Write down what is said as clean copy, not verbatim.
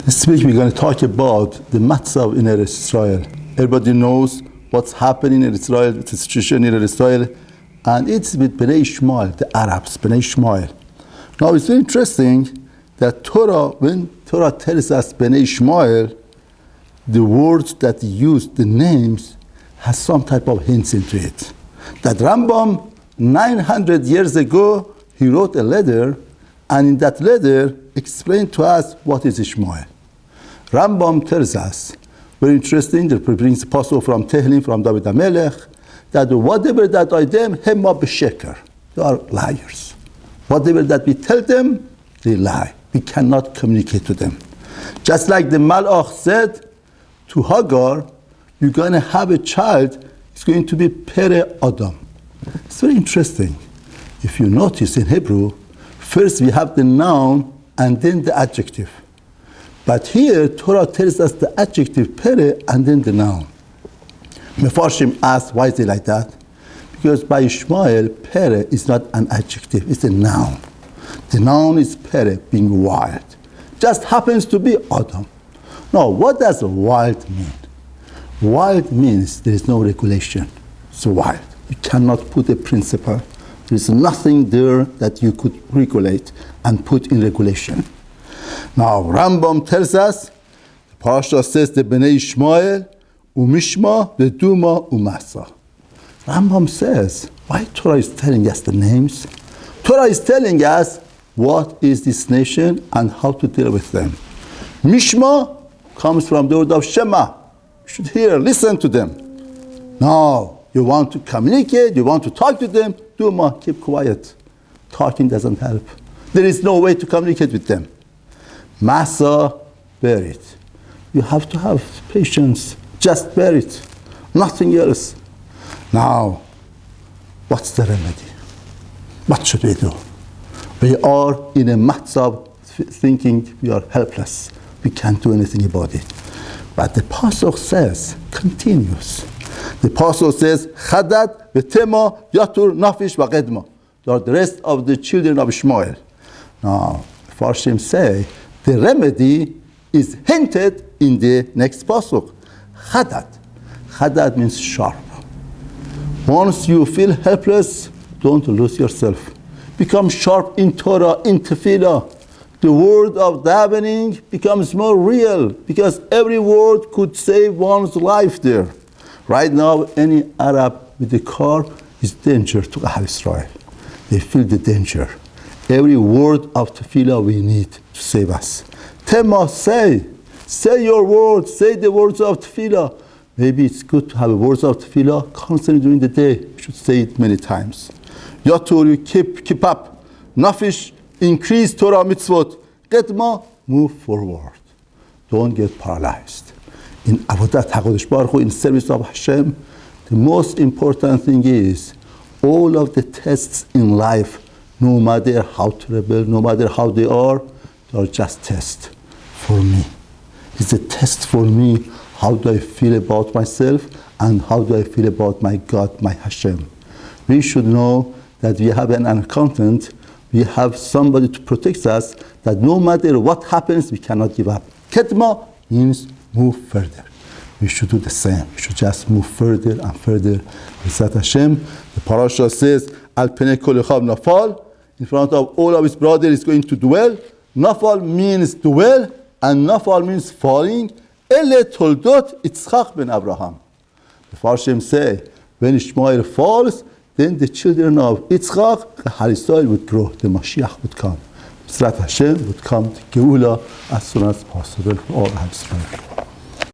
This week we're going to talk about the matzav in Eretz Israel. Everybody knows what's happening in Israel, with the situation in Israel, and it's with Benei Yishmael, the Arabs, Benei Yishmael. Now it's very interesting that when Torah tells us Benei Yishmael, the words that he used, the names, has some type of hints into it. That Rambam, 900 years ago, he wrote a letter, and in that letter explained to us what is Ishmael. Rambam tells us, very interesting, that brings the apostle from Tehillim, from David HaMelech, that whatever that I them, hema b'sheker. They are liars. Whatever that we tell them, they lie. We cannot communicate to them. Just like the Malach said to Hagar, you're going to have a child, it's going to be Pere Adam. It's very interesting. If you notice in Hebrew, first we have the noun and then the adjective. But here, Torah tells us the adjective Pere and then the noun. Mefarshim asked, why is it like that? Because by Ishmael, Pere is not an adjective, it's a noun. The noun is Pere, being wild. Just happens to be Adam. Now, what does wild mean? Wild means there is no regulation. It's wild. You cannot put a principle. There is nothing there that you could regulate and put in regulation. Now, Rambam tells us, the Parasha says, the Benei Yishmael, Umishma, Beduma, Umasa. Rambam says, why Torah is telling us the names? Torah is telling us what is this nation and how to deal with them. Mishma comes from the word of Shema. You should hear, listen to them. Now, you want to communicate, you want to talk to them, Duma, keep quiet. Talking doesn't help. There is no way to communicate with them. Masa, bear it. You have to have patience. Just bear it. Nothing else. Now, what's the remedy? What should we do? We are in a matzav thinking we are helpless. We can't do anything about it. But the Pasuk says, continues. The Pasuk says, Chadad, Betema, Yatur, Nafish, Vaqedma. They are the rest of the children of Ishmael. Now, Farshim say, the remedy is hinted in the next Pasuk. Chadad. Chadad means sharp. Once you feel helpless, don't lose yourself. Become sharp in Torah, in Tefillah. The word of davening becomes more real because every word could save one's life there. Right now, any Arab with a car is danger to Ahl Israel. They feel the danger. Every word of tefillah we need to save us. Tema, say your words, say the words of tefillah. Maybe it's good to have words of tefillah constantly during the day. You should say it many times. Yatur, you keep up. Nafish, increase Torah mitzvot. Qedma, move forward. Don't get paralyzed. In Avodat HaKadosh Baruch Hu, in service of Hashem, the most important thing is all of the tests in life, no matter how terrible, no matter how they are just tests for me. It's a test for me. How do I feel about myself and how do I feel about my God, my Hashem? We should know that we have an accountant, we have somebody to protect us, that no matter what happens, we cannot give up. Ketma means move further. We should do the same. We should just move further and further. B'ezrat Hashem, the parasha says, Al Penei Kol Echav Nafal, in front of all of his brothers is going to dwell. Nafal means dwell, and Nafal means falling. Ele Toldot Yitzchak ben Abraham. The Farshim say, when Ishmael falls, then the children of Yitzchak, the Ahl Israel would grow, the Mashiach would come. B'ezrat Hashem would come to Geula as soon as possible for all Ahl Israel.